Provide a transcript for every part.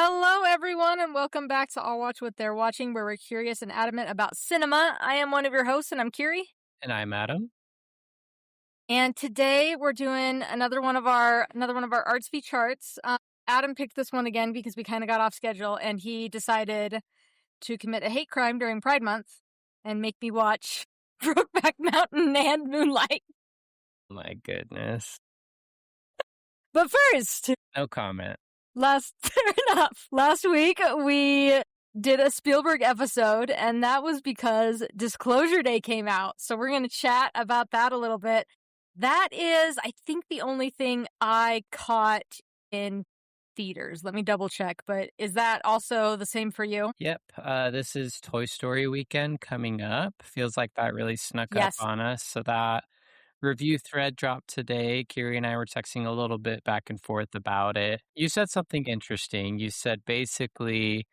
Hello, everyone, and welcome back to I'll Watch What They're Watching, where we're curious and adamant about cinema. I am one of your hosts, and I'm Kyrie. And I'm Adam. And today we're doing another one of our AvC charts. Adam picked this one again because we kind of got off schedule, and he decided to commit a hate crime during Pride Month and make me watch Brokeback Mountain and Moonlight. My goodness. But first, No comment. fair enough. Last week we did a Spielberg episode, and that was because Disclosure Day came out. So we're going to chat about that a little bit. That is, I think, the only thing I caught in theaters. Let me double check, but is that also the same for you? Yep. This is Toy Story weekend coming up. Feels like that really snuck Yes. up on us. So that review thread dropped today. Kyrie and I were texting a little bit back and forth about it. You said something interesting. You said basically,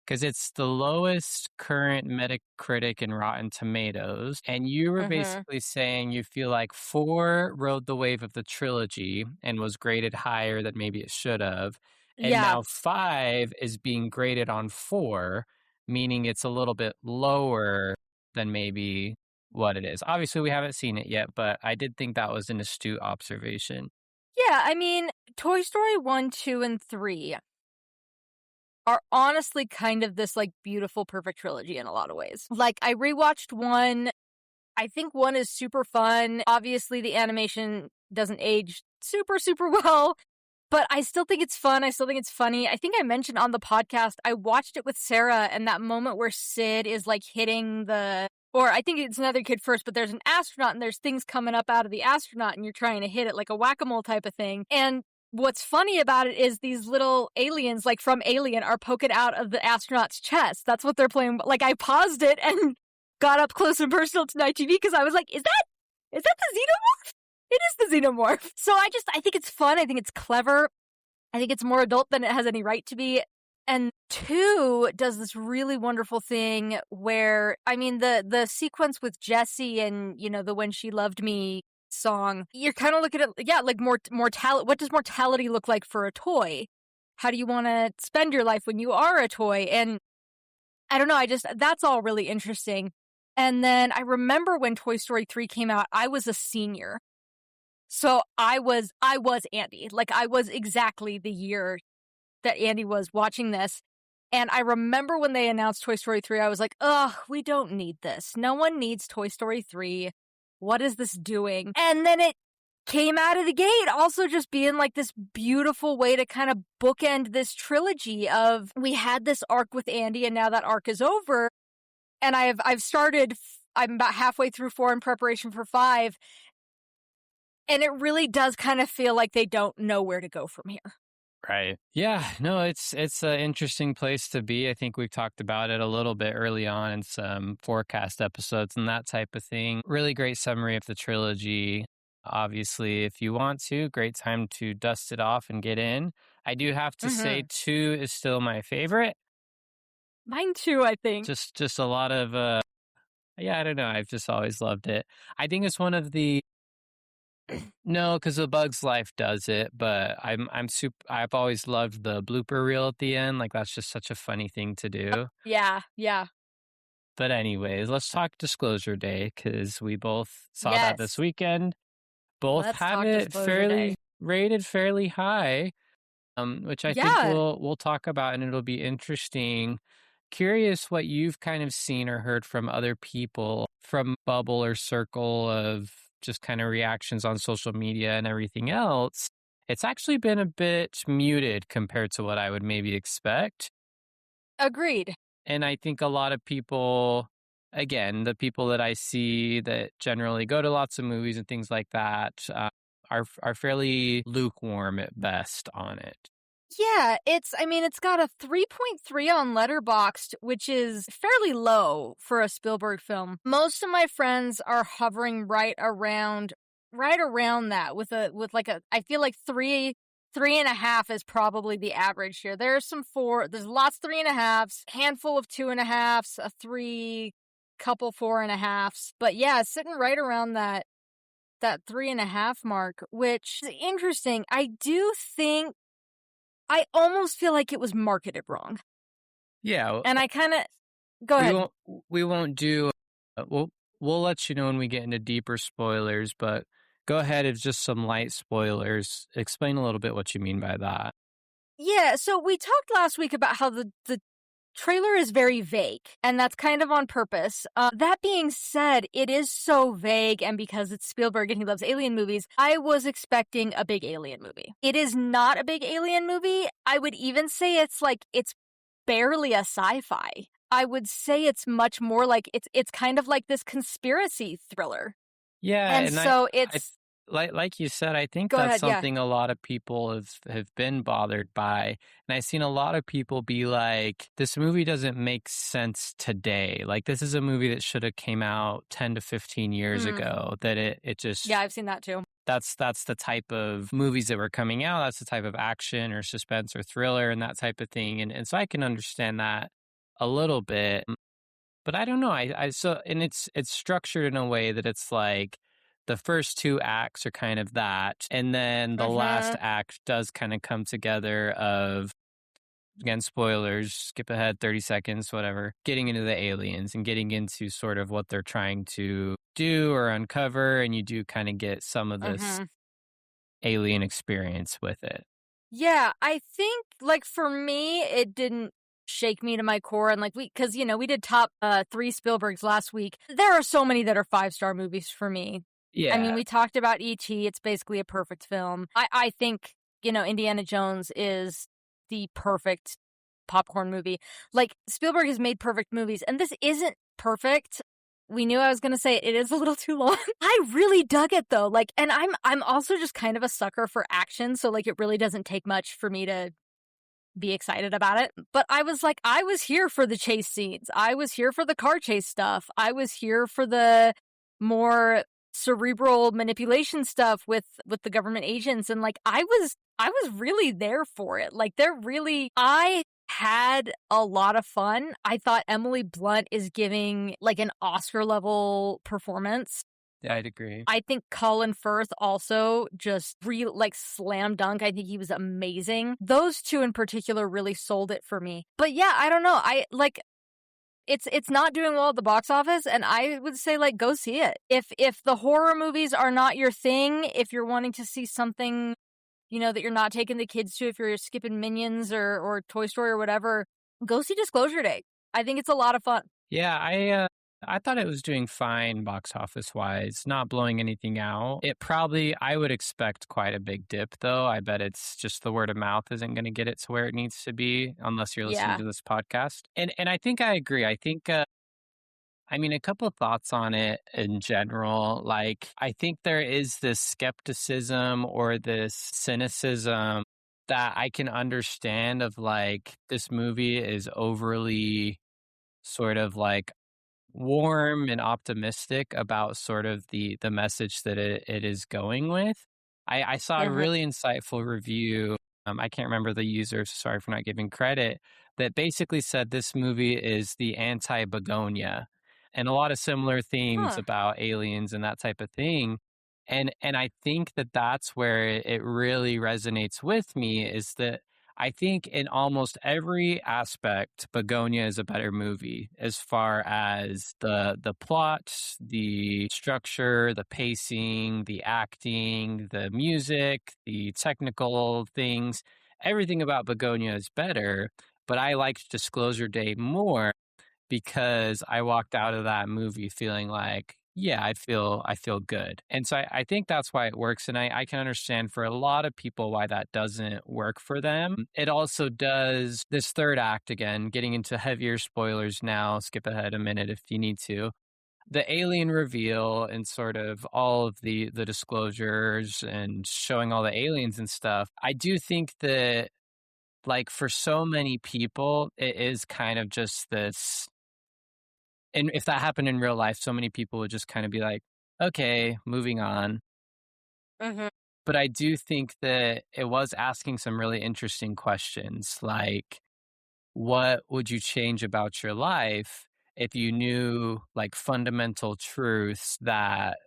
because it's the lowest current Metacritic and Rotten Tomatoes, and you were basically saying you feel like 4 rode the wave of the trilogy and was graded higher than maybe it should have. And now 5 is being graded on 4, meaning it's a little bit lower than maybe what it is. Obviously, we haven't seen it yet, but I did think that was an astute observation. Yeah, I mean, Toy Story 1, 2, and 3 are honestly kind of this, like, beautiful, perfect trilogy in a lot of ways. Like, I rewatched 1. I think 1 is super fun. Obviously, the animation doesn't age super, super well, but I still think it's fun. I still think it's funny. I think I mentioned on the podcast, I watched it with Sarah, and that moment where Sid is, like, hitting or I think it's another kid first, but there's an astronaut and there's things coming up out of the astronaut and you're trying to hit it like a whack-a-mole type of thing. And what's funny about it is these little aliens, like from Alien, are poking out of the astronaut's chest. That's what they're playing. Like, I paused it and got up close and personal to my TV because I was like, is that the xenomorph? It is the xenomorph. So I think it's fun. I think it's clever. I think it's more adult than it has any right to be. And 2 does this really wonderful thing where, I mean, the sequence with Jessie and, you know, the When She Loved Me song, you're kind of looking at, like mortality. What does mortality look like for a toy? How do you want to spend your life when you are a toy? And I don't know, that's all really interesting. And then I remember when Toy Story 3 came out, I was a senior. So I was Andy. Like, I was exactly the year that Andy was watching this. And I remember when they announced Toy Story 3, I was like, ugh, we don't need this. No one needs Toy Story 3. What is this doing? And then it came out of the gate also just being like this beautiful way to kind of bookend this trilogy of, we had this arc with Andy and now that arc is over. And I'm about halfway through 4 in preparation for 5. And it really does kind of feel like they don't know where to go from here. Right. Yeah, no, it's an interesting place to be. I think we've talked about it a little bit early on in some forecast episodes and that type of thing. Really great summary of the trilogy. Obviously, if you want to, great time to dust it off and get in. I do have to say 2 is still my favorite. Mine too, I think. Just a lot of, I don't know. I've just always loved it. I think it's one of the, no, because A Bug's Life does it, but I've always loved the blooper reel at the end. Like, that's just such a funny thing to do. Yeah. But anyways, let's talk Disclosure Day, because we both saw that this weekend. Both have it rated fairly high, which I think we'll talk about, and it'll be interesting. Curious what you've kind of seen or heard from other people from bubble or circle of just kind of reactions on social media and everything else. It's actually been a bit muted compared to what I would maybe expect. Agreed. And I think a lot of people, again, the people that I see that generally go to lots of movies and things like that, are fairly lukewarm at best on it. Yeah, it's got a 3.3 on Letterboxd, which is fairly low for a Spielberg film. Most of my friends are hovering right around that with I feel like 3.5 is probably the average here. There's some 4, there's lots 3.5s, handful of 2.5s, a 3, couple 4.5s. But yeah, sitting right around that 3.5 mark, which is interesting. I do think I almost feel like it was marketed wrong. Yeah, And I kind of go we ahead. won't we won't do we'll let you know when we get into deeper spoilers, but go ahead if just some light spoilers. Explain a little bit what you mean by that. Yeah, so we talked last week about how the trailer is very vague, and that's kind of on purpose. That being said, it is so vague, and because it's Spielberg and he loves alien movies, I was expecting a big alien movie. It is not a big alien movie. I would even say it's barely a sci-fi. I would say it's much more like it's kind of like this conspiracy thriller. Yeah, And and so I it's like you said, I think go that's ahead, yeah. something a lot of people have been bothered by. And I've seen a lot of people be like, this movie doesn't make sense today. Like this is a movie that should have came out 10 to 15 years Mm. ago. That it Yeah, just I've seen that too. that's the type of movies that were coming out. That's the type of action or suspense or thriller and that type of thing. And so I can understand that a little bit. But I don't know. I so and it's structured in a way that it's like the first two acts are kind of that, and then the last Mhm. act does kind of come together of again spoilers, skip ahead 30 seconds, whatever, getting into the aliens and getting into sort of what they're trying to do or uncover, and you do kind of get some of this Mhm. alien experience with it. Yeah, I think, like, for me, it didn't shake me to my core, and, like, because we did top, 3 Spielbergs last week. There are so many that are five-star movies for me. I mean, Yeah, we talked about E.T., it's basically a perfect film. I think, Indiana Jones is the perfect popcorn movie. Like, Spielberg has made perfect movies, and this isn't perfect. We knew I was gonna say it is a little too long. I really dug it though. Like, and I'm also just kind of a sucker for action, so like it really doesn't take much for me to be excited about it. But I was like, I was here for the chase scenes. I was here for the car chase stuff. I was here for the more cerebral manipulation stuff with the government agents, and like I was really there for it. Like they're really I had a lot of fun. I thought Emily Blunt is giving like an Oscar level performance. I'd agree. I think Colin Firth also just like slam dunk. I think he was amazing. Those two in particular really sold it for me. But yeah, I don't know. I like it's not doing well at the box office, and I would say like go see it. If the horror movies are not your thing, if you're wanting to see something, that you're not taking the kids to, if you're skipping Minions or Toy Story or whatever, go see Disclosure Day. I think it's a lot of fun. Yeah, I thought it was doing fine box office wise, not blowing anything out. It probably I would expect quite a big dip though. I bet it's just the word of mouth isn't going to get it to where it needs to be unless you're listening Yeah. to this podcast. And I think I agree. I think I mean a couple of thoughts on it in general. Like I think there is this skepticism or this cynicism that I can understand of like this movie is overly sort of like warm and optimistic about sort of the message that it is going with. I saw a Mhm. really insightful review. I can't remember the user, so sorry for not giving credit, that basically said this movie is the anti Begonia and a lot of similar themes Huh. about aliens and that type of thing. And I think that that's where it really resonates with me is that I think in almost every aspect, Begonia is a better movie as far as the plot, the structure, the pacing, the acting, the music, the technical things. Everything about Begonia is better, but I liked Disclosure Day more because I walked out of that movie feeling like, yeah, I feel good. And so I think that's why it works. And I can understand for a lot of people why that doesn't work for them. It also does this third act again, getting into heavier spoilers now, skip ahead a minute if you need to. The alien reveal and sort of all of the disclosures and showing all the aliens and stuff. I do think that like for so many people, it is kind of just this and if that happened in real life, so many people would just kind of be like, okay, moving on. Mhm. But I do think that it was asking some really interesting questions like, what would you change about your life if you knew like fundamental truths that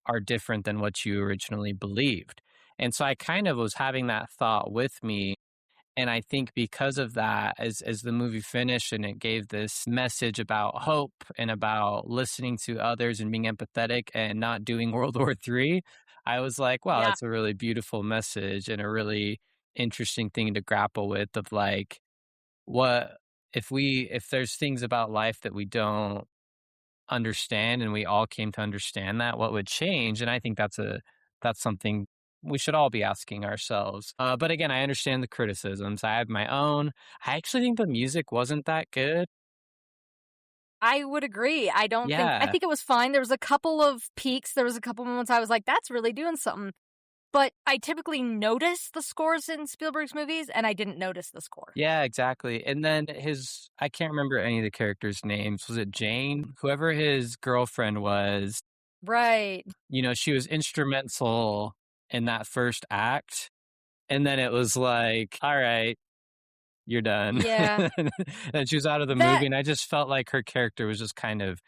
are different than what you originally believed? And so I kind of was having that thought with me. And I think because of that, as the movie finished and it gave this message about hope and about listening to others and being empathetic and not doing World War III, I was like, wow, Yeah. that's a really beautiful message and a really interesting thing to grapple with of like, what if there's things about life that we don't understand and we all came to understand that, what would change? And I think that's something we should all be asking ourselves. But again, I understand the criticisms. I have my own. I actually think the music wasn't that good. I would agree. I Yeah. think it was fine. There was a couple of peaks. There was a couple moments I was like, that's really doing something. But I typically notice the scores in Spielberg's movies, and I didn't notice the score. Yeah, exactly. And then I can't remember any of the characters' names. Was it Jane? Whoever his girlfriend was, Right. she was instrumental in that first act. And then it was like, all right, you're done. Yeah. And she was out of the That, movie. And I just felt like her character was just kind of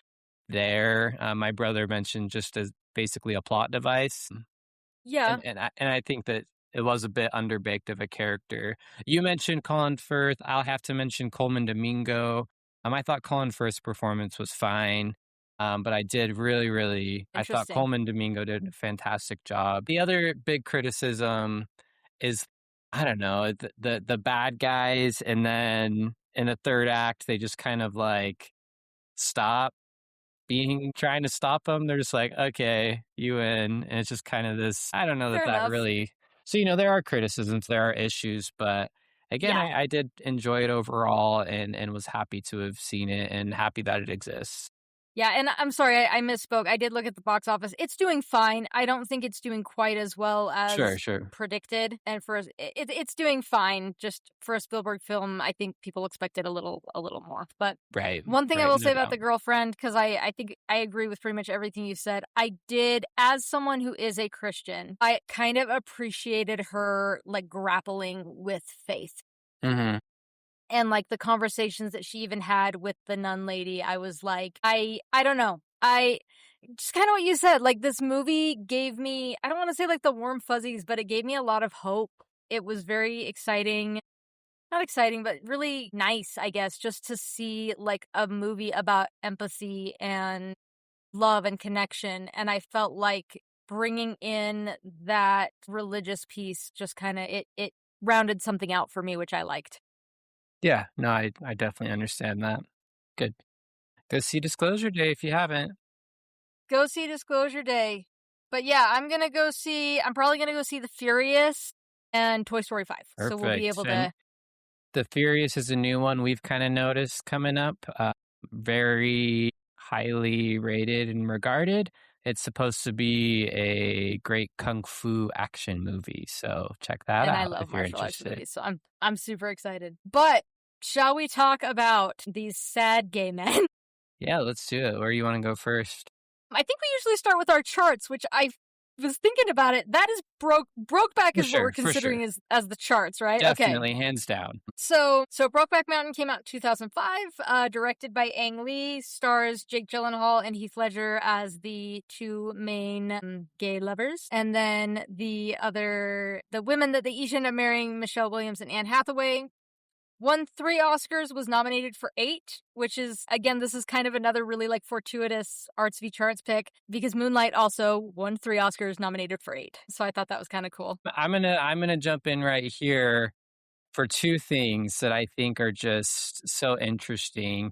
there. My brother mentioned just as basically a plot device. yeah, And I think that it was a bit underbaked of a character. You mentioned Colin Firth. I'll have to mention Coleman Domingo. I thought Colin Firth's performance was fine. But I did really, really, I thought interesting. Coleman Domingo did a fantastic job. The other big criticism is, I don't know, the bad guys, and then in the third act they just kind of like stop trying to stop them. They're just like, okay, you win, and it's just kind of this. I don't know Fair that enough. really. So there are criticisms, there are issues, but again, Yeah. I did enjoy it overall, and was happy to have seen it and happy that it exists. Yeah, and I'm sorry, I misspoke. I did look at the box office. It's doing fine. I don't think it's doing quite as well Sure, as sure, predicted, and it's doing fine. Just for a Spielberg film, I think people expected a little more. But right, one thing I right, will no say about the doubt. girlfriend, because I think I agree with pretty much everything you said. I did, as someone who is a Christian, I kind of appreciated her like grappling with faith. Hmm. And, like, the conversations that she even had with the nun lady, I was like, I don't know. I just kinda what you said, like, this movie gave me I don't wanna say, like, the warm fuzzies, but it gave me a lot of hope. It was very exciting. Not exciting, but really nice, I guess, just to see, like, a movie about empathy and love and connection, and I felt like bringing in that religious piece just kinda it rounded something out for me, which I liked. Yeah, no, I definitely understand that. Good. Go see Disclosure Day if you haven't. Go see Disclosure Day. But yeah, I'm probably gonna go see The Furious and Toy Story 5. So we'll be Perfect. able And to The Furious is a new one we've kind of noticed coming up. Very highly rated and regarded. It's supposed to be a great kung fu action movie, so check that and I out love if you're martial arts interested. movies, so I'm super excited. But shall we talk about these sad gay men? Yeah, let's do it. Where you want to go first? I think we usually start with our charts, which I was thinking about it. That is Brokeback For is what we're sure, for sure. considering as the charts, right? Okay. Definitely, hands down. So Brokeback Mountain came out in 2005, directed by Ang Lee, stars Jake Gyllenhaal and Heath Ledger as the two main gay lovers. And then the women that they each end up marrying, Michelle Williams and Anne Hathaway. Won 3 Oscars, was nominated for 8, which is, again, this is kind of another really like fortuitous Arts v Charts pick because Moonlight also won 3 Oscars, nominated for 8. So I thought that was kind of cool. I'm gonna jump in right here for two things that I think are just so interesting.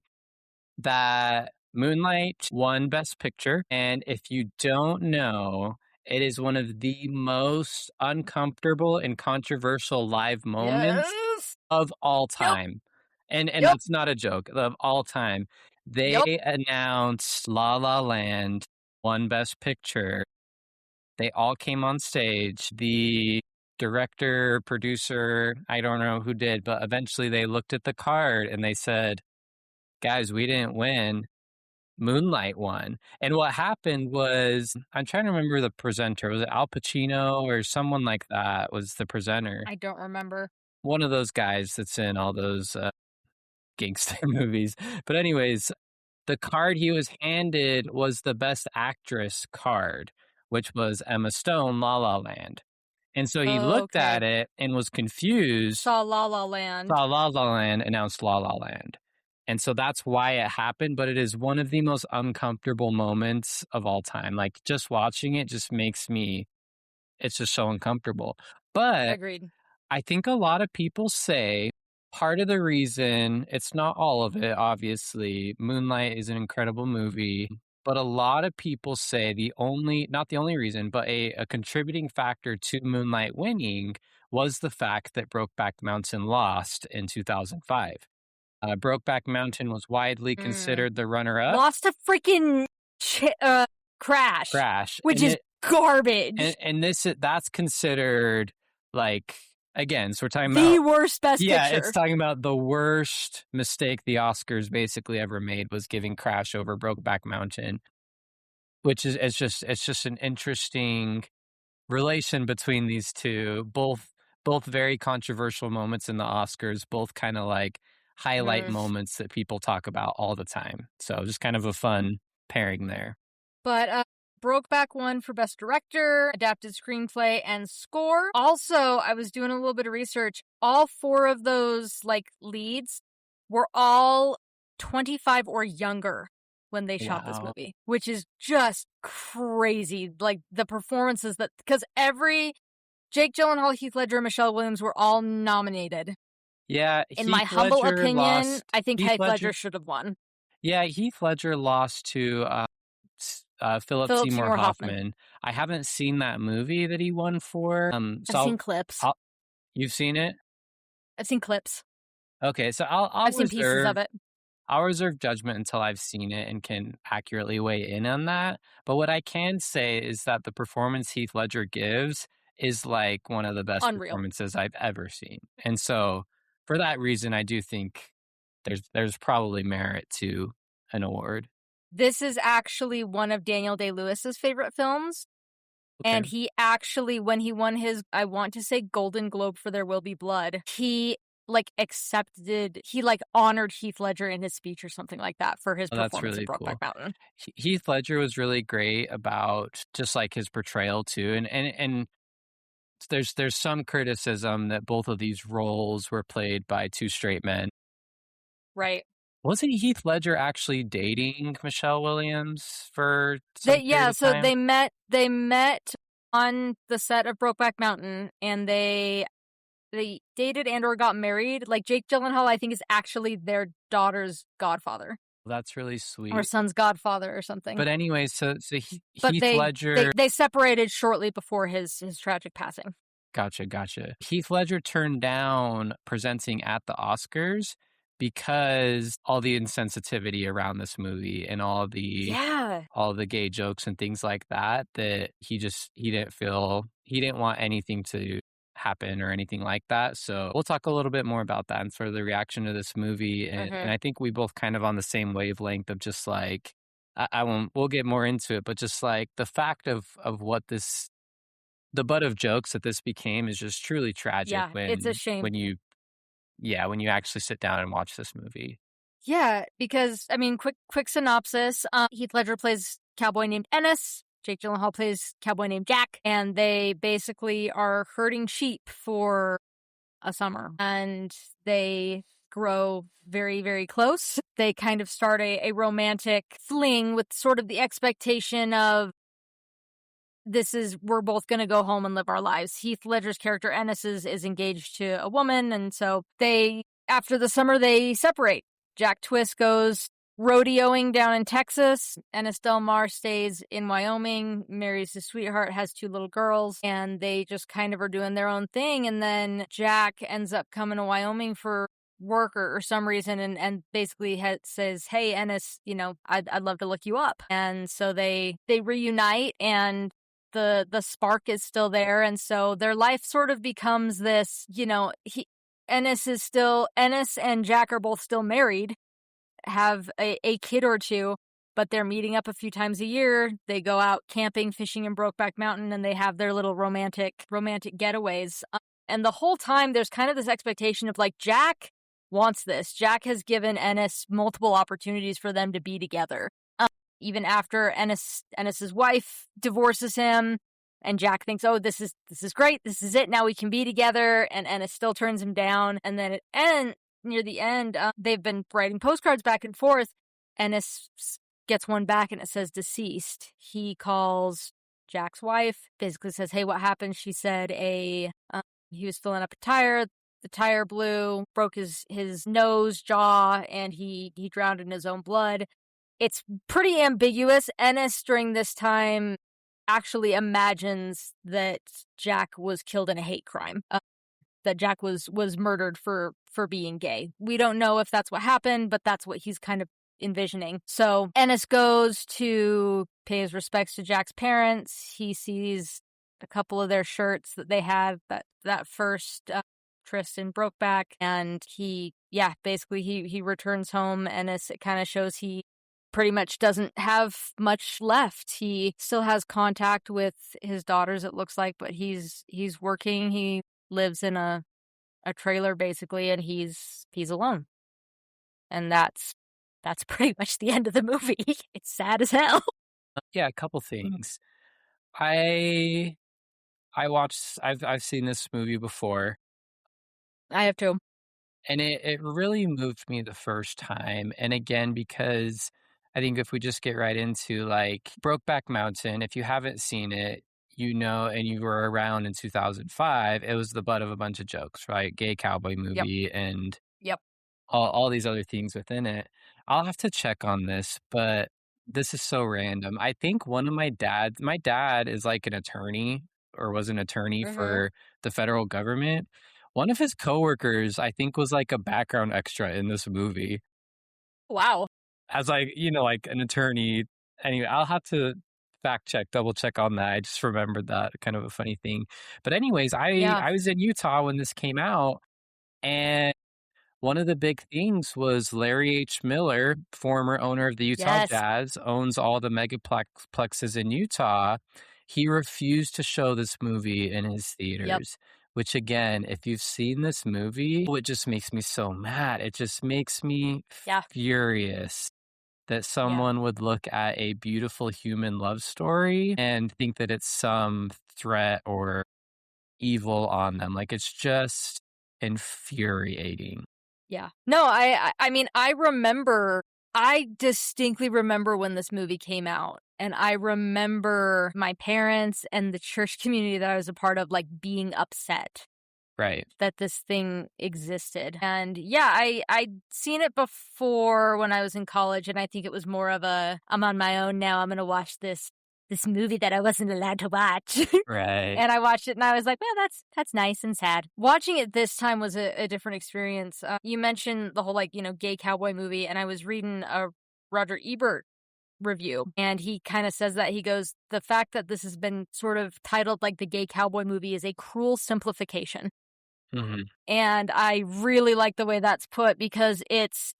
That Moonlight won Best Picture, and if you don't know, it is one of the most uncomfortable and controversial live moments Yes. of all Yep. time, and Yep. that's not a joke, of all time. They Yep. announced La La Land won Best Picture. They all came on stage. The director, producer, I don't know who did, but eventually they looked at the card and they said, "Guys, we didn't win. Moonlight won." And what happened was, I'm trying to remember the presenter. Was it Al Pacino or someone like that was the presenter? I don't remember. One of those guys that's in all those gangster movies. But anyways, the card he was handed was the Best Actress card, which was Emma Stone, La La Land. And so he looked at it and was confused. Saw La La Land. Saw La La Land, announced La La Land. And so that's why it happened, but it is one of the most uncomfortable moments of all time. Like, just watching it just makes me, it's just so uncomfortable. But Agreed. I think a lot of people say part of the reason, it's not all of it, obviously. Moonlight is an incredible movie. But a lot of people say not the only reason, but a contributing factor to Moonlight winning was the fact that Brokeback Mountain lost in 2005. Brokeback Mountain was widely considered the runner-up. Lost to freaking Crash. Which is garbage. And that's considered, like, again, so we're talking about the worst Best Picture. Yeah, it's talking about the worst mistake the Oscars basically ever made was giving Crash over Brokeback Mountain, which is it's just an interesting relation between these two. Both very controversial moments in the Oscars, both kind of like highlight moments that people talk about all the time. So just kind of a fun pairing there. But Brokeback won for Best Director, Adapted Screenplay, and Score. Also, I was doing a little bit of research. All 4 of those, like, leads were all 25 or younger when they shot this movie, which is just crazy. Like, the performances because Jake Gyllenhaal, Heath Ledger, and Michelle Williams were all nominated. Yeah, in my humble opinion, I think Heath Ledger should have won. Yeah, Heath Ledger lost to Philip Seymour Hoffman. I haven't seen that movie that he won for. I've seen clips. You've seen it? I've seen clips. Okay, so I've seen pieces of it. I'll reserve judgment until I've seen it and can accurately weigh in on that. But what I can say is that the performance Heath Ledger gives is like one of the best performances I've ever seen. And so for that reason, I do think there's probably merit to an award. This is actually one of Daniel Day-Lewis's favorite films. Okay. And he actually, when he won his, I want to say, Golden Globe for There Will Be Blood, he honored Heath Ledger in his speech or something like that for his performance in Brokeback Mountain. Heath Ledger was really great about just like his portrayal too. And there's some criticism that both of these roles were played by 2 straight men. Right. Wasn't Heath Ledger actually dating Michelle Williams for some period of time? They met on the set of Brokeback Mountain, and they dated and or got married. Like, Jake Gyllenhaal, I think, is actually their daughter's godfather. That's really sweet. Or son's godfather or something. But anyway, so Heath Ledger... They separated shortly before his tragic passing. Gotcha. Heath Ledger turned down presenting at the Oscars because all the insensitivity around this movie and all the gay jokes and things like that he didn't want anything to happen or anything like that. So we'll talk a little bit more about that and sort of the reaction to this movie. And I think we both kind of on the same wavelength of just like, we'll get more into it, but just like the fact of what the butt of jokes that this became is just truly tragic. Yeah, it's a shame. When you actually sit down and watch this movie. Yeah, because, I mean, quick synopsis. Heath Ledger plays cowboy named Ennis. Jake Gyllenhaal plays cowboy named Jack. And they basically are herding sheep for a summer. And they grow very, very close. They kind of start a romantic fling with sort of the expectation of we're both going to go home and live our lives. Heath Ledger's character Ennis is engaged to a woman, and so after the summer, they separate. Jack Twist goes rodeoing down in Texas. Ennis Del Mar stays in Wyoming, marries his sweetheart, has 2 little girls, and they just kind of are doing their own thing. And then Jack ends up coming to Wyoming for work or some reason and basically says, hey, Ennis, I'd love to look you up. And so they reunite, and the spark is still there, and so their life sort of becomes this, Ennis and Jack are both still married, have a kid or 2, but they're meeting up a few times a year. They go out camping, fishing in Brokeback Mountain, and they have their little romantic getaways. And the whole time there's kind of this expectation of like, Jack wants this. Jack has given Ennis multiple opportunities for them to be together. Even after Ennis's wife divorces him And Jack thinks, oh, this is great. This is it. Now we can be together. And Ennis still turns him down. And then near the end, they've been writing postcards back and forth. Ennis gets one back and it says deceased. He calls Jack's wife, basically says, hey, what happened? She said he was filling up a tire. The tire blew, broke his nose, jaw, and he drowned in his own blood. It's pretty ambiguous. Ennis, during this time, actually imagines that Jack was killed in a hate crime, that Jack was murdered for being gay. We don't know if that's what happened, but that's what he's kind of envisioning. So Ennis goes to pay his respects to Jack's parents. He sees a couple of their shirts that they had that first Tristan Brokeback, and he returns home. Ennis, it kind of shows he pretty much doesn't have much left. He still has contact with his daughters, it looks like, but he's working. He lives in a trailer basically, and he's alone. And that's pretty much the end of the movie. It's sad as hell. Yeah, a couple things. I've seen this movie before. I have too. And it really moved me the first time. And again, because I think if we just get right into like Brokeback Mountain, if you haven't seen it, and you were around in 2005, it was the butt of a bunch of jokes, right? Gay cowboy movie and Yep. all these other things within it. I'll have to check on this, but this is so random. I think one of my dad is like an attorney or was an attorney for the federal government. One of his coworkers, I think, was like a background extra in this movie. Wow. As like, like an attorney. Anyway, I'll have to double check on that. I just remembered that, kind of a funny thing. But anyways, I was in Utah when this came out, and one of the big things was Larry H. Miller, former owner of the Utah Jazz, owns all the megaplexes in Utah. He refused to show this movie in his theaters, which again, if you've seen this movie, it just makes me so mad. It just makes me furious that someone would look at a beautiful human love story and think that it's some threat or evil on them. Like, it's just infuriating. Yeah. No, I mean, I distinctly remember when this movie came out, and I remember my parents and the church community that I was a part of, like, being upset. Right. That this thing existed. And yeah, I'd seen it before when I was in college, and I think it was more of I'm on my own now, I'm going to watch this movie that I wasn't allowed to watch. Right. And I watched it and I was like, well, that's nice and sad. Watching it this time was a different experience. You mentioned the whole, gay cowboy movie, and I was reading a Roger Ebert review, and he kind of says that. He goes, the fact that this has been sort of titled like the gay cowboy movie is a cruel simplification. Mm-hmm. And I really like the way that's put, because it's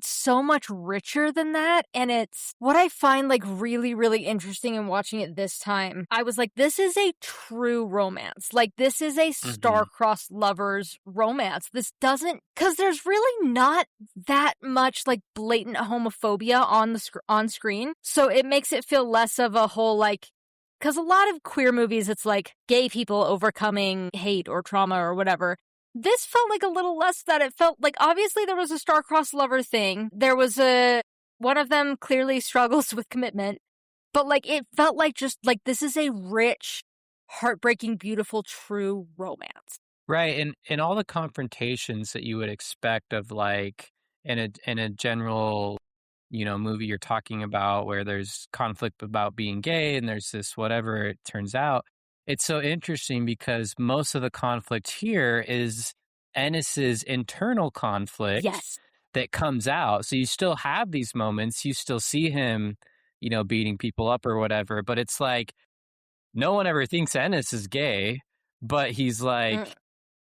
so much richer than that. And it's what I find like really, really interesting in watching it this time. I was like, this is a true romance. Like, this is a star-crossed lovers romance. This doesn't, because there's really not that much like blatant homophobia on screen. So it makes it feel less of a whole like, because a lot of queer movies, it's like gay people overcoming hate or trauma or whatever. This felt like a little less that. It felt like, obviously there was a star-crossed lover thing. There was one of them clearly struggles with commitment, but like it felt like just like this is a rich, heartbreaking, beautiful, true romance. Right. And all the confrontations that you would expect of like in a general, movie you're talking about where there's conflict about being gay and there's this whatever it turns out. It's so interesting because most of the conflict here is Ennis's internal conflict that comes out. So you still have these moments. You still see him, beating people up or whatever. But it's like no one ever thinks Ennis is gay, but he's like,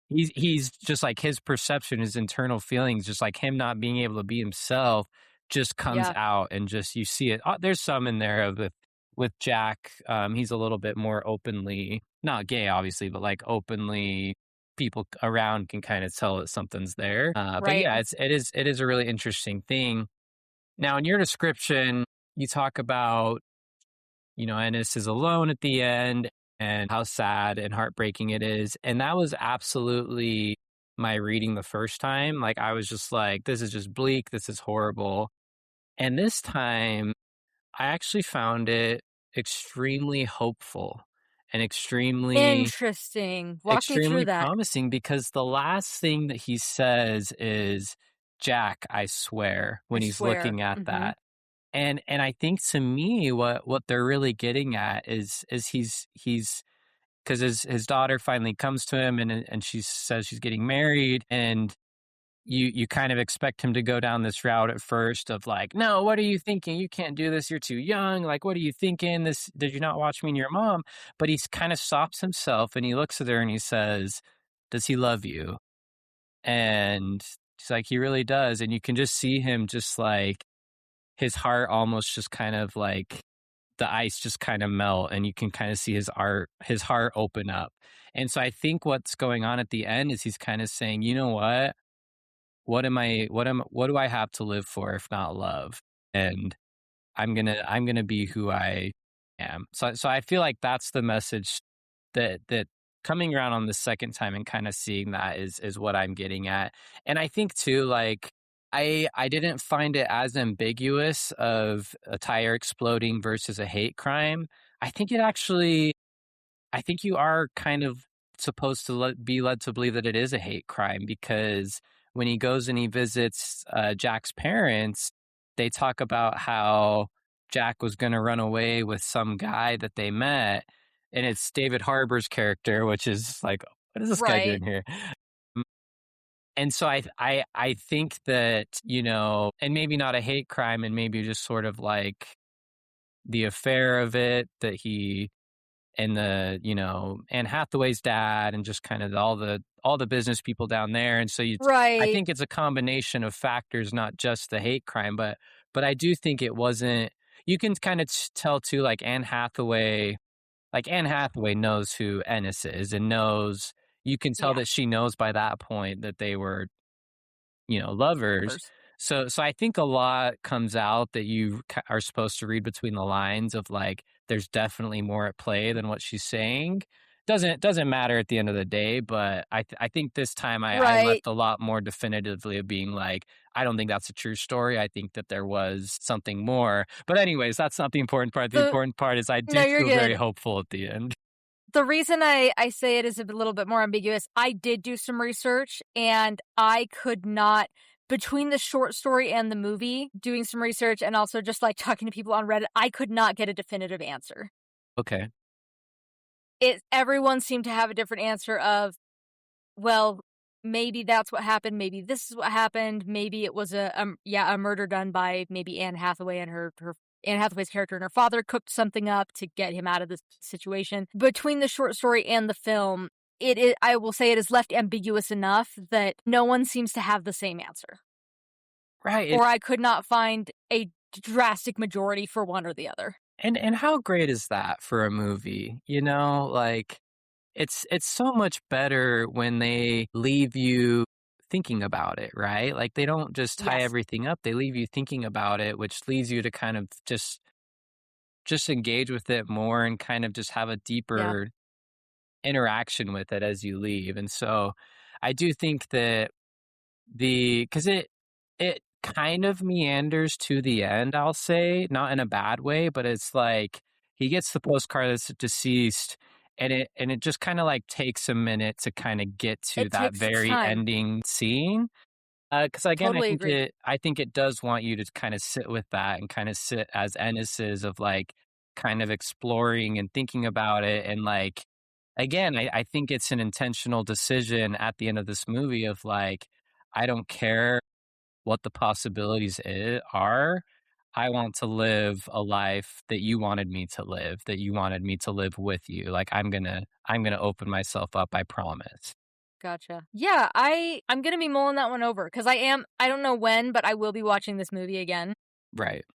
he's just like his perception, his internal feelings, just like him not being able to be himself just comes out, and just you see it. There's some in there with Jack. He's a little bit more openly, not gay obviously, but like openly people around can kind of tell that something's there. But yeah, it is a really interesting thing. Now in your description, you talk about, Ennis is alone at the end and how sad and heartbreaking it is. And that was absolutely my reading the first time. Like, I was just like, this is just bleak. This is horrible. And this time, I actually found it extremely hopeful and Interesting. Walk me through extremely that. promising, because the last thing that he says is, "Jack, I swear," I when he's swear. looking at Mhm. that. And I think, to me, what they're really getting at is he's because his daughter finally comes to him, and she says she's getting married, and you kind of expect him to go down this route at first of like, "No, what are you thinking? You can't do this. You're too young. Like, what are you thinking? This Did you not watch me and your mom?" But he kind of stops himself and he looks at her and he says, "Does he love you?" And she's like, "He really does." And you can just see him, just like, his heart almost just kind of like the ice just kind of melt, and you can kind of see his heart open up. And so I think what's going on at the end is he's kind of saying, "You know what? What do I have to live for if not love? And I'm gonna be who I am." So I feel like that's the message that coming around on the second time and kind of seeing that is what I'm getting at. And I think too, like, I didn't find it as ambiguous of a tire exploding versus a hate crime. I think it actually I think you are kind of supposed to be led to believe that it is a hate crime, because when he goes and he visits Jack's parents, they talk about how Jack was going to run away with some guy that they met, and it's David Harbour's character, which is like, what is this guy Right. doing here? Mm, And so I think that, and maybe not a hate crime, and maybe just sort of like the affair of it, that he and Anne Hathaway's dad, and just kind of all the business people down there. And so I Right. think it's a combination of factors, not just the hate crime, but I do think it wasn't. You can kind of tell too, like Anne Hathaway knows who Ennis is, and knows. You can tell Yeah. that she knows by that point that they were, lovers. Lovers. So I think a lot comes out that you are supposed to read between the lines of, like, there's definitely more at play than what she's saying. Doesn't matter at the end of the day, but I think this time I Right. left a lot more definitively of being like, I don't think that's a true story. I think that there was something more. But anyways, that's not the important part. The The important part is I No, do you're feel very good. hopeful at the end. The reason I say it is a little bit more ambiguous, I did do some research and I could not, between the short story and the movie, doing some research and also just like talking to people on Reddit, I could not get a definitive answer. Okay. Everyone seemed to have a different answer of, well, maybe that's what happened, maybe this is what happened, maybe it was a murder done by maybe Anne Hathaway, and her Anne Hathaway's character and her father cooked something up to get him out of this situation. Between the short story and the film, I will say it is left ambiguous enough that no one seems to have the same answer. Right. Or I could not find a drastic majority for one or the other. And how great is that for a movie? Like, it's so much better when they leave you thinking about it, right? Like, they don't just tie Yes. everything up, they leave you thinking about it, which leads you to kind of just engage with it more, and kind of just have a Yeah. deeper interaction with it as you leave. And so I do think that because it kind of meanders to the end, I'll say, not in a bad way, but it's like he gets the postcard that's deceased, and it just kind of like takes a minute to kind of get to It that takes its very time. ending scene. Because again, Totally agree. I think it does want you to kind of sit with that, and kind of sit as Ennis is, of like kind of exploring and thinking about it. And like, again, I think it's an intentional decision at the end of this movie of like, I don't care what the possibilities are. I want to live a life that you wanted me to live, that you wanted me to live with you. Like, I'm gonna open myself up, I promise. Gotcha. Yeah, I'm gonna be mulling that one over because I don't know when, but I will be watching this movie again. Right.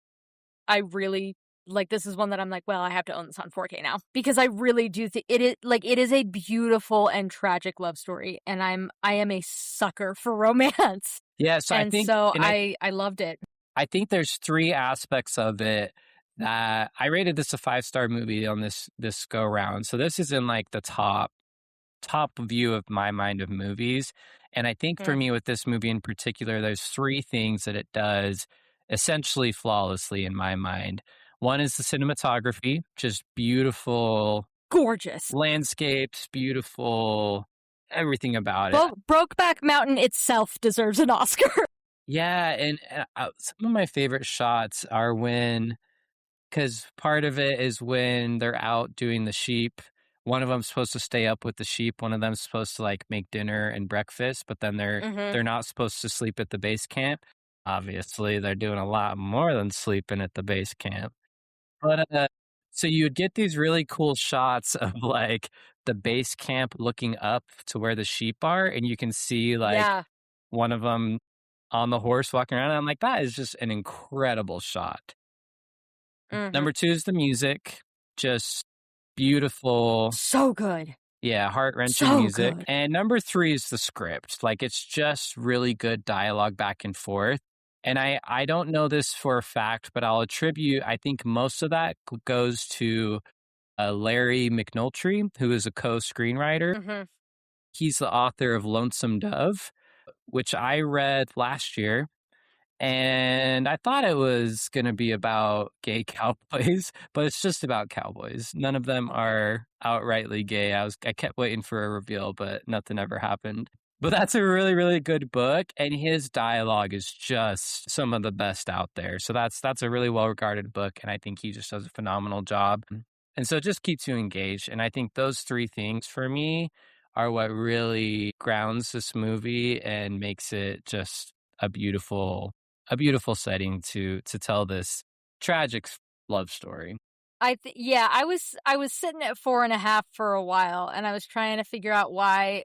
I really like this is one that I'm like, well, I have to own this on 4K now because I really do think it is a beautiful and tragic love story, and I am a sucker for romance. Yeah, so I And think so and I I loved it. I think there's 3 aspects of it that I rated this a 5-star movie on this go round. So this is in like the top view of my mind of movies. And I think for Mm. me with this movie in particular, there's 3 things that it does essentially flawlessly in my mind. One is the cinematography, just beautiful Gorgeous. landscapes, beautiful everything about it. Brokeback Mountain itself deserves an Oscar. Yeah, and some of my favorite shots are when, because part of it is when they're out doing the sheep. One of them's supposed to stay up with the sheep. One of them's supposed to like make dinner and breakfast, but then Mm-hmm. they're not supposed to sleep at the base camp. Obviously, they're doing a lot more than sleeping at the base camp. But so you would get these really cool shots of like the base camp looking up to where the sheep are, and you can see like Yeah. one of them on the horse walking around. And I'm like, that is just an incredible shot. Mm-hmm. Number 2 is the music, just beautiful, So good. yeah, heart-wrenching So music. good. And number 3 is the script. Like, it's just really good dialogue back and forth. And I don't know this for a fact, but I'll attribute, I think most of that goes to Larry McNulty, who is a co-screenwriter. Mm-hmm. He's the author of Lonesome Dove, which I read last year. And I thought it was going to be about gay cowboys, but it's just about cowboys. None of them are outrightly gay. I kept waiting for a reveal, but nothing ever happened. But that's a really, really good book, and his dialogue is just some of the best out there. So that's a really well-regarded book, and I think he just does a phenomenal job. And so it just keeps you engaged. And I think those 3 things for me are what really grounds this movie and makes it just a beautiful setting to tell this tragic love story. Yeah, I was sitting at 4.5 for a while, and I was trying to figure out why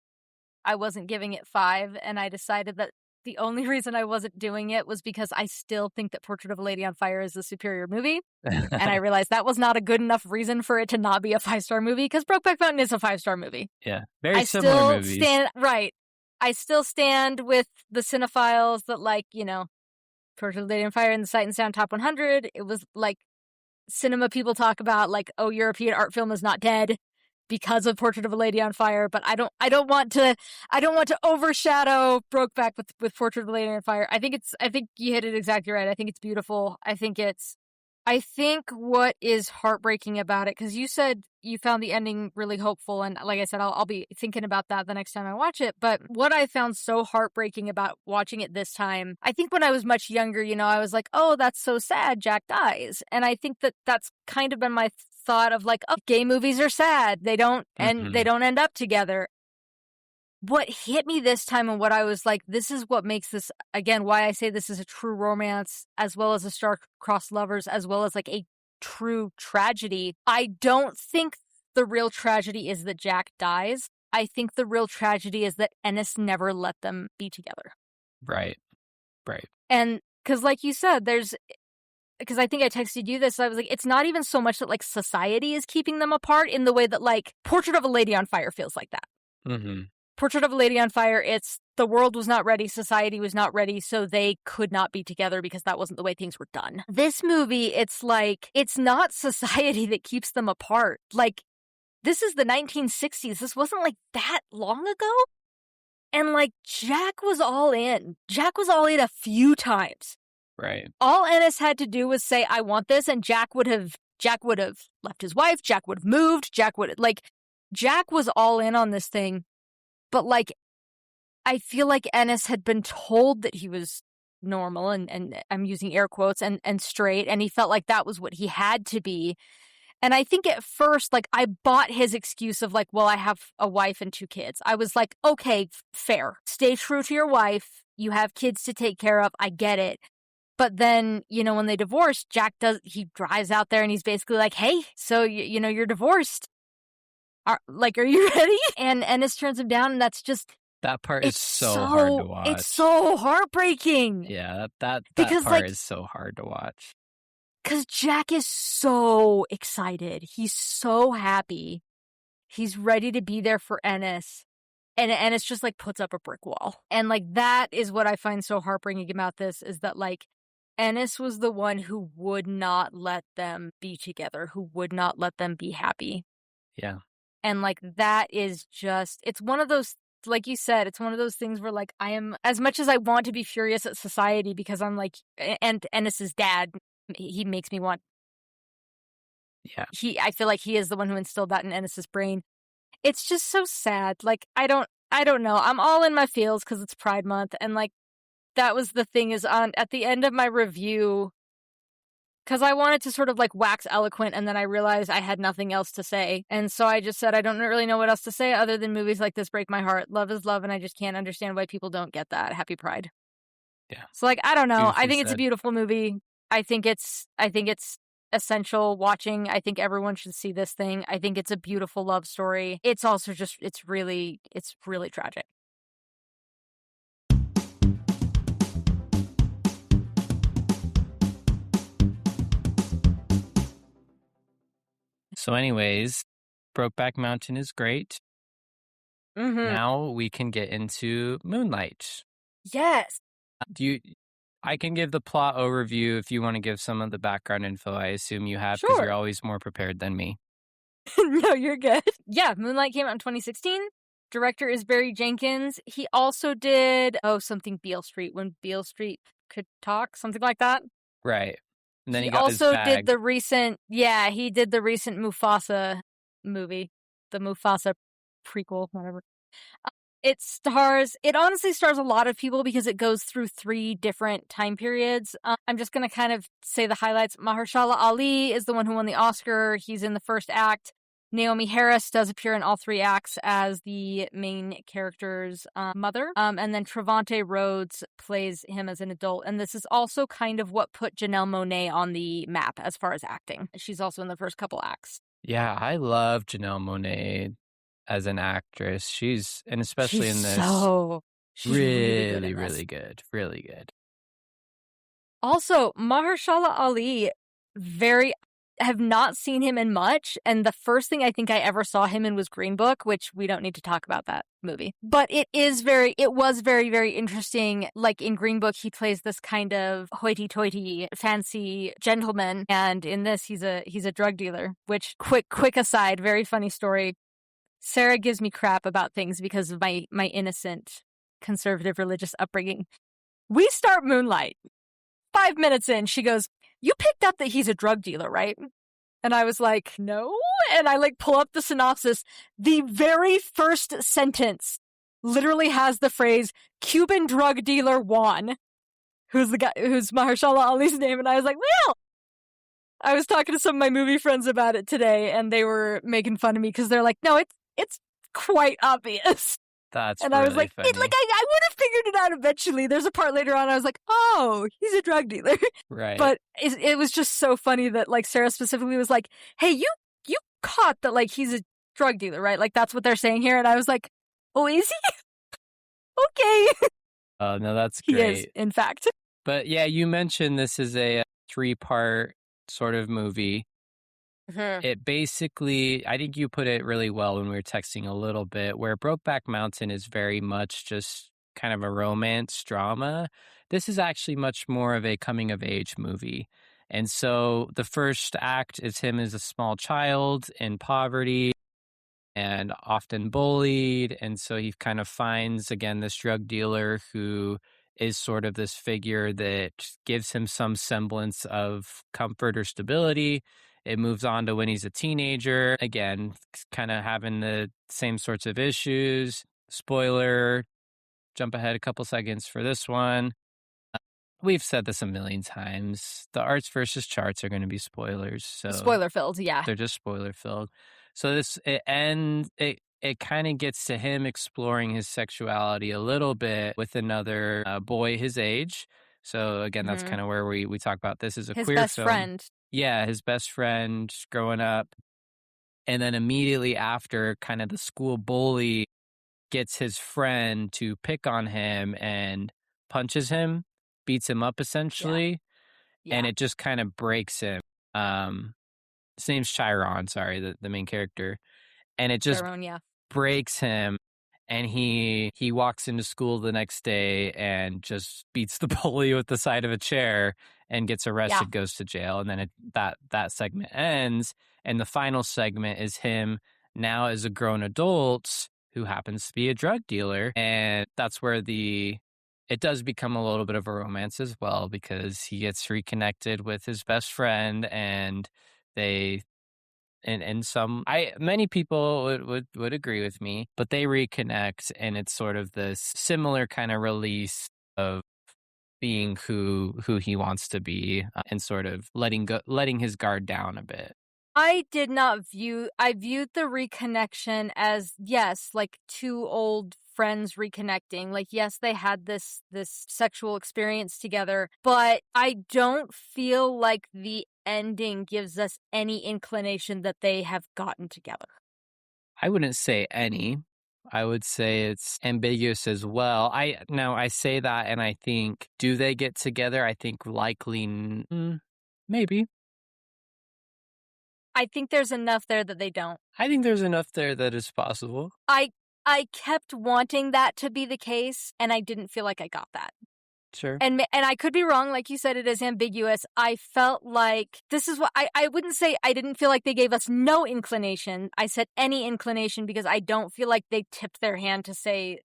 I wasn't giving it 5, and I decided that the only reason I wasn't doing it was because I still think that Portrait of a Lady on Fire is the superior movie, and I realized that was not a good enough reason for it to not be a 5-star movie, because Brokeback Mountain is a 5-star movie. Yeah, very similar movies. I still stand with the cinephiles that like, Portrait of a Lady on Fire in the Sight and Sound Top 100. It was like cinema people talk about like, oh, European art film is not dead because of Portrait of a Lady on Fire, but I don't want to overshadow Brokeback with Portrait of a Lady on Fire. I think you hit it exactly right. I think it's beautiful. I think what is heartbreaking about it, because you said you found the ending really hopeful, and like I said, I'll be thinking about that the next time I watch it. But what I found so heartbreaking about watching it this time, I think when I was much younger, I was like, oh, that's so sad, Jack dies. And I think that that's kind of been my thought of like, oh, gay movies are sad. They don't end up together. What hit me this time and what I was like, this is what makes this, again, why I say this is a true romance, as well as a star-crossed lovers, as well as like a true tragedy. I don't think the real tragedy is that Jack dies. I think the real tragedy is that Ennis never let them be together. Right. And because like you said, because I think I texted you this, I was like, it's not even so much that like society is keeping them apart in the way that like Portrait of a Lady on Fire feels like that. Mm-hmm. Portrait of a Lady on Fire, it's the world was not ready, society was not ready, so they could not be together because that wasn't the way things were done. This movie, it's like, it's not society that keeps them apart. Like, this is the 1960s. This wasn't like that long ago. And like, Jack was all in. Jack was all in a few times. Right. All Ennis had to do was say, I want this, and Jack would have left his wife, Jack would have moved, Jack was all in on this thing. But, like, I feel like Ennis had been told that he was normal, and I'm using air quotes, and straight, and he felt like that was what he had to be. And I think at first, like, I bought his excuse of, like, well, I have a wife and 2 kids. I was like, okay, fair. Stay true to your wife. You have kids to take care of. I get it. But then, when they divorced, he drives out there and he's basically like, hey, so, you're divorced. Are you ready? And Ennis turns him down, and that's just... That part is so hard to watch. It's so heartbreaking. Yeah, that because, part is so hard to watch. Because Jack is so excited. He's so happy. He's ready to be there for Ennis. And Ennis just, like, puts up a brick wall. And, like, that is what I find so heartbreaking about this, is that, like, Ennis was the one who would not let them be together, who would not let them be happy. Yeah. And, like, that is just, it's one of those, like you said, it's one of those things where, like, I am, as much as I want to be furious at society because I'm like, and Ennis's dad, he makes me want, Yeah. I feel like he is the one who instilled that in Ennis's brain. It's just so sad. Like, I don't know. I'm all in my feels because it's Pride Month, and, like, that was the thing is at the end of my review, because I wanted to sort of like wax eloquent, and then I realized I had nothing else to say. And so I just said, I don't really know what else to say other than movies like this break my heart. Love is love, and I just can't understand why people don't get that. Happy Pride. Yeah. So, like, I don't know. I Beautifully think it's a said. beautiful movie. I think it's essential watching. I think everyone should see this thing. I think it's a beautiful love story. It's also just, it's really tragic. So anyways, Brokeback Mountain is great. Mm-hmm. Now we can get into Moonlight. Yes. I can give the plot overview if you want to give some of the background info. I assume you have, because Sure. you're always more prepared than me. No, you're good. Yeah, Moonlight came out in 2016. Director is Barry Jenkins. He also did, something Beale Street, when Beale Street could talk, something like that. Right. And then He he got his also bag. did the recent Mufasa movie, the Mufasa prequel, whatever. It honestly stars a lot of people because it goes through 3 different time periods. I'm just going to kind of say the highlights. Mahershala Ali is the one who won the Oscar. He's in the first act. Naomi Harris does appear in all 3 acts as the main character's mother. And then Trevante Rhodes plays him as an adult. And this is also kind of what put Janelle Monáe on the map as far as acting. She's also in the first couple acts. Yeah, I love Janelle Monáe as an actress. Especially in this, she's really good in this. really good, really good. Also, Mahershala Ali, have not seen him in much, and the first thing I think I ever saw him in was Green Book, which we don't need to talk about that movie. But it was very, very interesting. Like, in Green Book, he plays this kind of hoity-toity, fancy gentleman, and in this, he's a drug dealer. Which, quick aside, very funny story. Sarah gives me crap about things because of my innocent, conservative, religious upbringing. We start Moonlight. 5 minutes in, she goes, "You picked up that he's a drug dealer, right?" And I was like, "No." And I pull up the synopsis. The very first sentence literally has the phrase "Cuban drug dealer Juan," who's Mahershala Ali's name. And I was like, well, I was talking to some of my movie friends about it today, and they were making fun of me because they're like, "No, it's quite obvious." That's and really I was like, funny. I would have figured it out eventually. There's a part later on I was like, oh, he's a drug dealer. Right. But it was just so funny that, like, Sarah specifically was like, hey, you caught that, like, he's a drug dealer, right? Like, that's what they're saying here. And I was like, oh, is he? Okay. Oh, no, that's great. He is, in fact. But yeah, you mentioned this is a 3-part sort of movie. Mm-hmm. It basically, I think you put it really well when we were texting a little bit, where Brokeback Mountain is very much just kind of a romance drama. This is actually much more of a coming of age movie. And so the first act is him as a small child in poverty and often bullied. And so he kind of finds, again, this drug dealer who is sort of this figure that gives him some semblance of comfort or stability. It moves on to when he's a teenager, again, kind of having the same sorts of issues. Spoiler, jump ahead a couple seconds for this one. We've said this a million times. The arts versus charts are going to be spoilers. So Spoiler filled, yeah. They're just spoiler filled. So it kind of gets to him exploring his sexuality a little bit with another boy his age. So again, that's kind of where we talk about this as a his queer best film. friend. Yeah, his best friend growing up. And then immediately after, kind of the school bully gets his friend to pick on him and punches him, beats him up essentially. Yeah. And it just kind of breaks him. His name's Chiron, sorry, the main character. And it just Chiron, breaks him. And he walks into school the next day and just beats the bully with the side of a chair and gets Yeah. arrested, goes to jail, and then that segment ends, and the final segment is him now as a grown adult who happens to be a drug dealer, and that's where it does become a little bit of a romance as well because he gets reconnected with his best friend, and they and some I many people would agree with me, but they reconnect, and it's sort of this similar kind of release of being who he wants to be, and sort of letting his guard down a bit. I viewed the reconnection as, yes, like two old friends reconnecting. Like, yes, they had this sexual experience together, but I don't feel like the ending gives us any inclination that they have gotten together. I wouldn't say any. I would say it's ambiguous as well. I say that, and I think, do they get together? I think likely, maybe. I think there's enough there that they don't. I think there's enough there that is possible. I kept wanting that to be the case, and I didn't feel like I got that. Sure. And I could be wrong, like you said, it is ambiguous. I felt like this is what I wouldn't say I didn't feel like they gave us no inclination. I said any inclination because I don't feel like they tipped their hand to say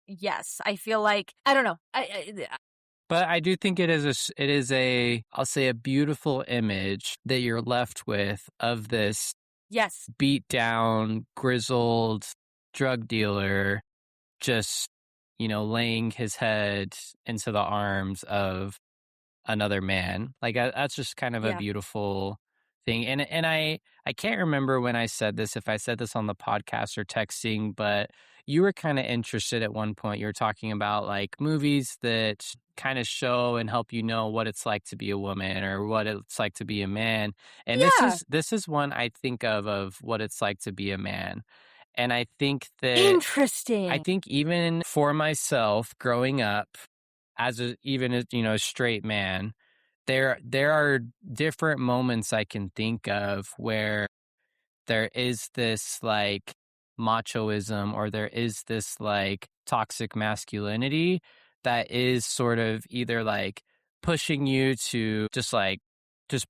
yes. I feel like I don't know. But I do think it is a I'll say a beautiful image that you're left with of this yes. beat down, grizzled drug dealer just, laying his head into the arms of another man. Like that's just kind of a Yeah. beautiful thing. And I can't remember when I said this, if I said this on the podcast or texting, but you were kind of interested at one point. You were talking about like movies that kind of show and help you know what it's like to be a woman or what it's like to be a man. And Yeah. this is one I think of what it's like to be a man. And I think Interesting. even for myself growing up as a straight man, there are different moments I can think of where there is this like machoism or there is this like toxic masculinity that is sort of either like pushing you to just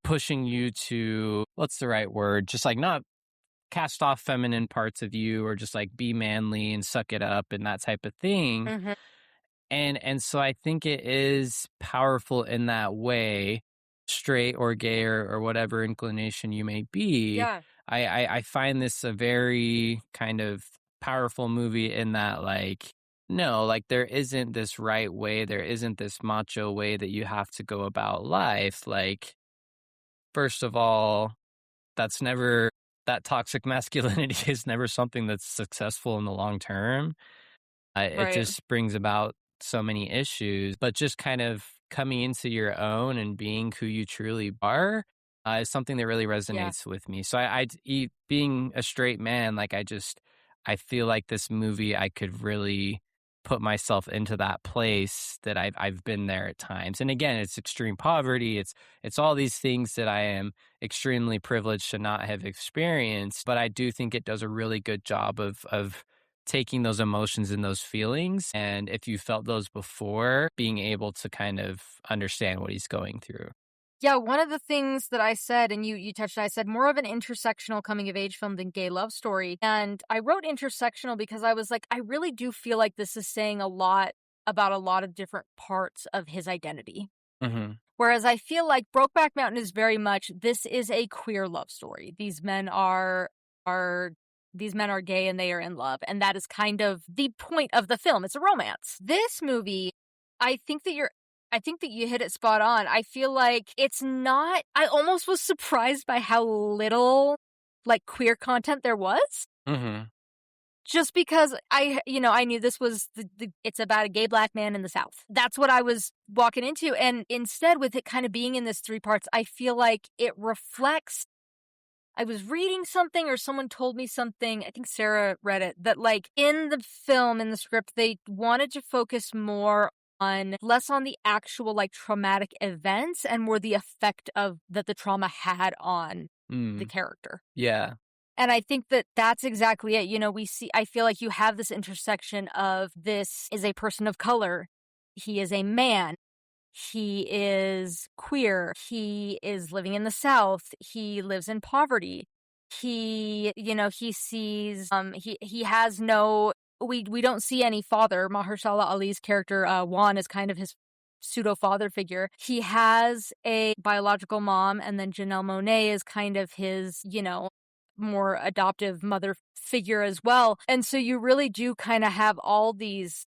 pushing you to, what's the right word, just like not cast off feminine parts of you or just like be manly and suck it up and that type of thing. Mm-hmm. And so I think it is powerful in that way, straight or gay or whatever inclination you may be. Yeah. I find this a very kind of powerful movie in that, like, no, like there isn't this right way, there isn't this macho way that you have to go about life. Like, first of all, that toxic masculinity is never something that's successful in the long term. It Right. just brings about so many issues, but just kind of coming into your own and being who you truly are is something that really Yeah. resonates with me. So being a straight man, like I feel like this movie, I could really put myself into that place that I've been there at times. And again, it's extreme poverty. It's all these things that I am extremely privileged to not have experienced, but I do think it does a really good job of taking those emotions and those feelings. And if you felt those before, being able to kind of understand what he's going through. Yeah, one of the things that I said, and you touched on, I said more of an intersectional coming of age film than gay love story. And I wrote intersectional because I was like, I really do feel like this is saying a lot about a lot of different parts of his identity. Mm-hmm. Whereas I feel like Brokeback Mountain is very much, this is a queer love story. These men are gay and they are in love. And that is kind of the point of the film. It's a romance. This movie, I think that you hit it spot on. I feel like it's not, I almost was surprised by how little like queer content there was. Mm-hmm. Just because I knew this was it's about a gay black man in the South. That's what I was walking into. And instead, with it kind of being in this three parts, I feel like it reflects, I was reading something or someone told me something, I think Sarah read it, that like in the film, in the script, they wanted to focus less on the actual like traumatic events and more the effect of that the trauma had on the character. Yeah. And I think that that's exactly it. I feel like you have this intersection of this is a person of color. He is a man. He is queer. He is living in the South. He lives in poverty. He, he sees, he has no, we don't see any father. Mahershala Ali's character, Juan, is kind of his pseudo father figure. He has a biological mom, and then Janelle Monáe is kind of his, more adoptive mother figure as well. And so you really do kind of have all these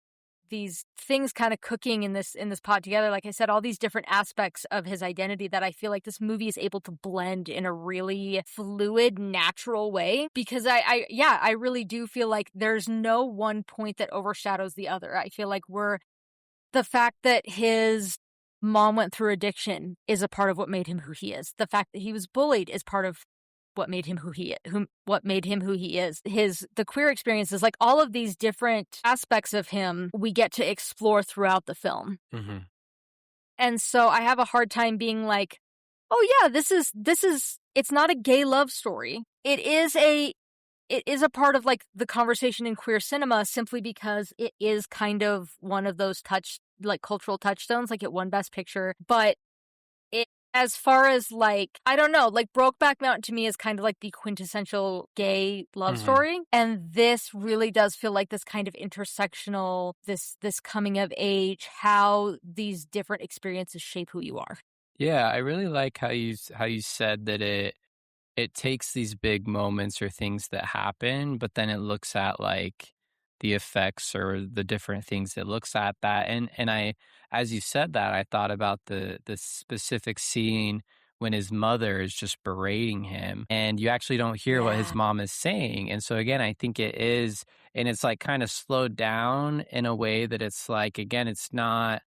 things kind of cooking in this pot together. Like I said, all these different aspects of his identity that I feel like this movie is able to blend in a really fluid, natural way. Because I really do feel like there's no one point that overshadows the other. I feel like the fact that his mom went through addiction is a part of what made him who he is. The fact that he was bullied is part of what made him who he is. The queer experiences, like all of these different aspects of him, we get to explore throughout the film. Mm-hmm. And so I have a hard time being like, oh yeah, it's not a gay love story. It is a part of like the conversation in queer cinema, simply because it is kind of one of those cultural touchstones. Like, it won Best Picture, but as far as like, I don't know, like Brokeback Mountain to me is kind of like the quintessential gay love story. And this really does feel like this kind of intersectional, this coming of age, how these different experiences shape who you are. Yeah, I really like how you said that it takes these big moments or things that happen, but then it looks at like the effects or the different things. It looks at that, and I, as you said that, I thought about the specific scene when his mother is just berating him, and you actually don't hear what his mom is saying. And so again, I think it is, and it's like kind of slowed down in a way that it's like, again, it's not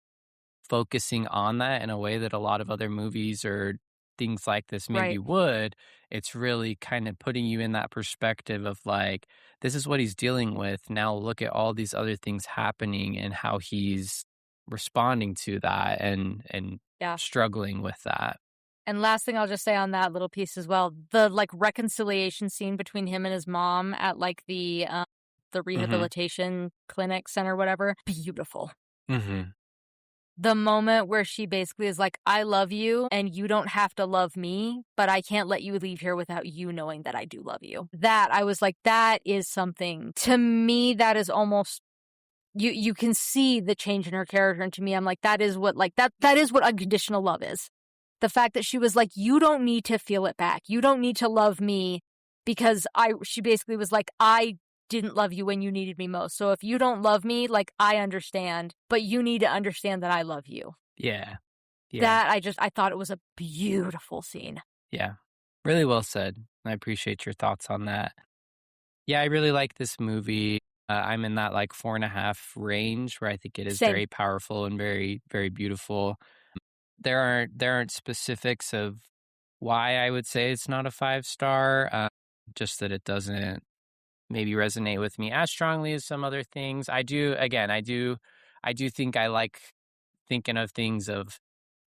focusing on that in a way that a lot of other movies or things like this maybe would. It's really kind of putting you in that perspective of like, this is what he's dealing with. Now look at all these other things happening and how he's responding to that and struggling with that. And last thing I'll just say on that little piece as well, the like reconciliation scene between him and his mom at like the rehabilitation clinic center, whatever, beautiful. Mm-hmm. The moment where she basically is like, I love you and you don't have to love me, but I can't let you leave here without you knowing that I do love you. That, I was like, that is something, to me, that is almost, you can see the change in her character. And to me, I'm like, that is what unconditional love is. The fact that she was like, you don't need to feel it back. You don't need to love me, because she basically was like, I didn't love you when you needed me most. So if you don't love me, like, I understand, but you need to understand that I love you. Yeah. That I thought it was a beautiful scene. Yeah. Really well said. I appreciate your thoughts on that. Yeah, I really like this movie. I'm in that like 4.5 range where I think it is very powerful and very, very beautiful. There aren't specifics of why I would say it's not a 5-star. Just that it doesn't maybe resonate with me as strongly as some other things. I do think I like thinking of things of,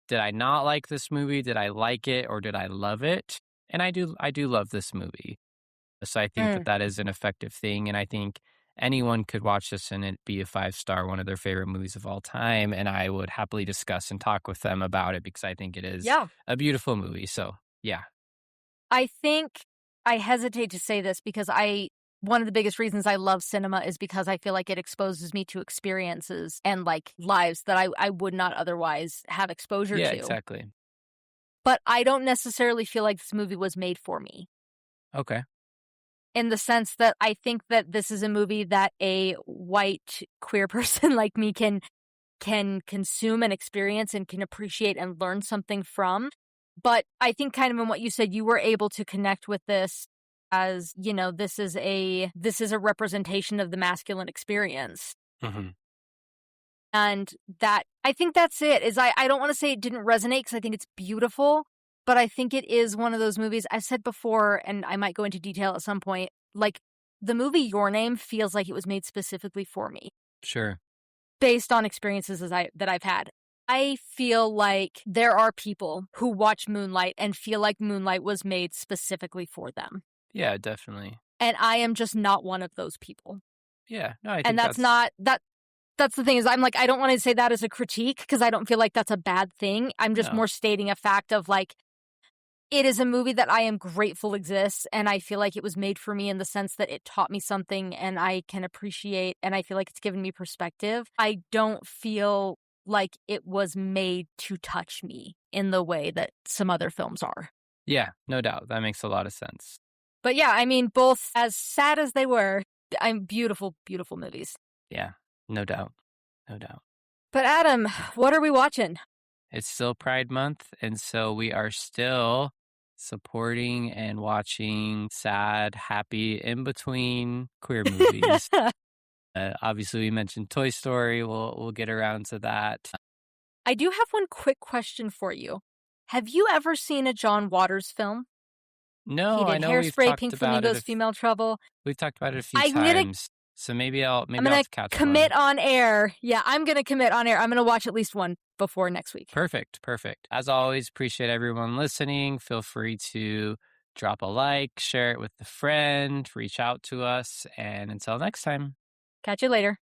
did I not like this movie? Did I like it, or did I love it? And I do love this movie. So I think that is an effective thing. And I think anyone could watch this and it be a 5-star, one of their favorite movies of all time. And I would happily discuss and talk with them about it, because I think it is a beautiful movie. So yeah. I think I hesitate to say this because one of the biggest reasons I love cinema is because I feel like it exposes me to experiences and like lives that I would not otherwise have exposure to. Yeah, exactly. But I don't necessarily feel like this movie was made for me. Okay. In the sense that I think that this is a movie that a white queer person like me can consume and experience and can appreciate and learn something from. But I think kind of in what you said, you were able to connect with this as, this is a representation of the masculine experience. Mm-hmm. And that, I think that's it. I don't want to say it didn't resonate, because I think it's beautiful, but I think it is one of those movies, I've said before, and I might go into detail at some point, like the movie Your Name feels like it was made specifically for me. Sure. Based on experiences that I've had. I feel like there are people who watch Moonlight and feel like Moonlight was made specifically for them. Yeah, definitely. And I am just not one of those people. Yeah, no, I think and that's not that. That's the thing is I'm like, I don't want to say that as a critique because I don't feel like that's a bad thing. I'm just No. more stating a fact of like, it is a movie that I am grateful exists, and I feel like it was made for me in the sense that it taught me something and I can appreciate, and I feel like it's given me perspective. I don't feel like it was made to touch me in the way that some other films are. Yeah, no doubt. That makes a lot of sense. But yeah, I mean, both as sad as they were, I'm beautiful, beautiful movies. Yeah, no doubt. No doubt. But Adam, what are we watching? It's still Pride Month, and so we are still supporting and watching sad, happy, in between queer movies. Obviously, we mentioned Toy Story. We'll get around to that. I do have one quick question for you. Have you ever seen a John Waters film? No, He I did know we've Hairspray, talked Pink about it. Flamingos, Female Trouble. We've talked about it a few I'm gonna- times, so maybe I'll I'm gonna have to catch commit one. on air. Yeah, I'm gonna commit on air. I'm gonna watch at least one before next week. Perfect. As always, appreciate everyone listening. Feel free to drop a like, share it with a friend, reach out to us, and until next time. Catch you later.